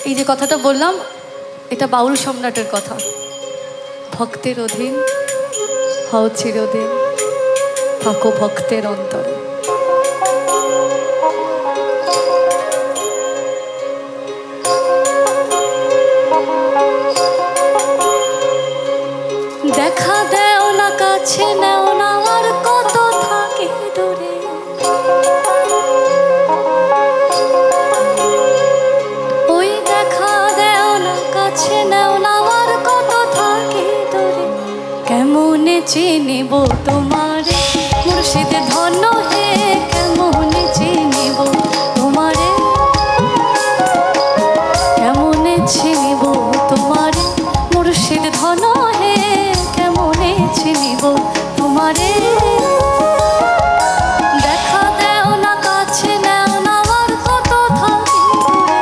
এই যে কথাটা বললাম এটা বাউল সম্রাটের কথা। ভক্তের অধীন হও চিরদিন, থাকো ভক্তের অন্তরে। দেখা দেও না, কাছে নেও না, আর কত থাকে দূরে। ওই দেখা দেও না, কাছে নেও না, আর কত থাকে দূরে। কেমনে চিনিব তোমারে মুর্শিদ ধন্য হে, কেমনে চিনিব তোমারে, কেমনে চিনিব তোমারে মুর্শিদ ধন্য হে, কেমনে চিনিব তোমারে। দেখা দেও না, কাছে নেও না, আর কত থাকে দূরে।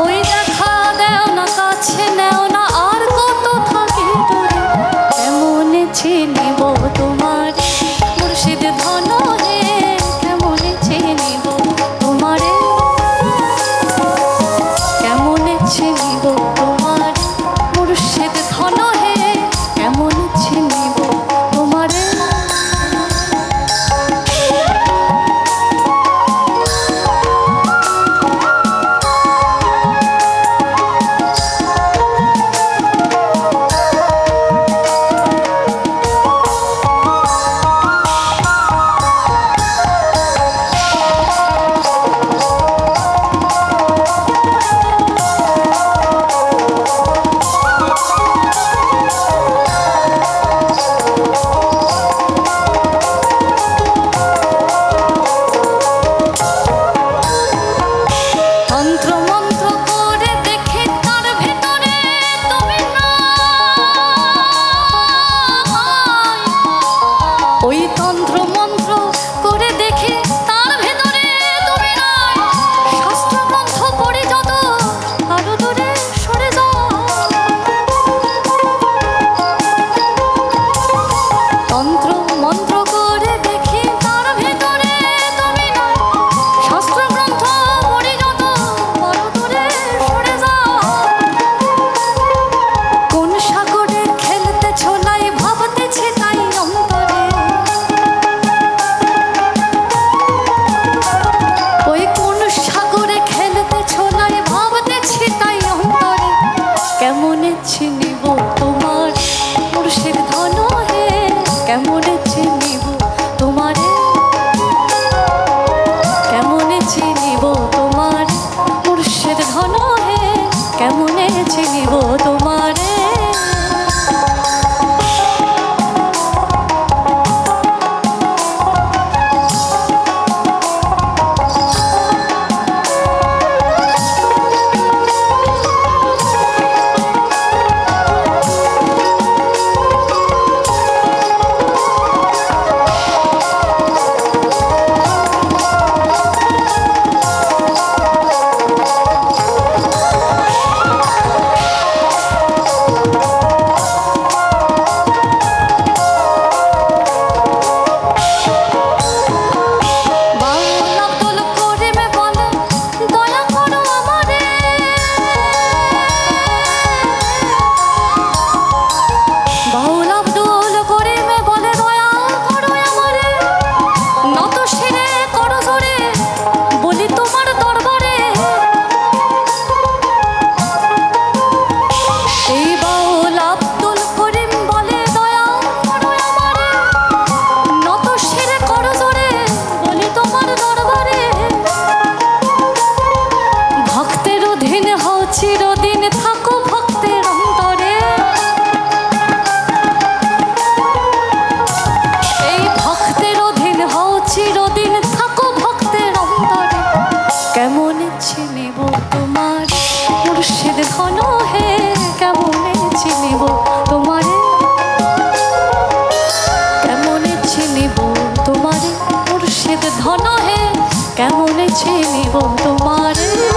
ওই দেখা দেও না, কাছে নেও না, আর কত থাকে দূরে। কেমনে চিনিব তোমারে মুর্শিদ ধন্য হে, কেমনে চিনিব তোমারে, কেমনে চিনিব তোমারে মুর্শিদ ধন্য হে, কেমনে চিনিব তোমারে। কেমনে চিনিব তোমারে।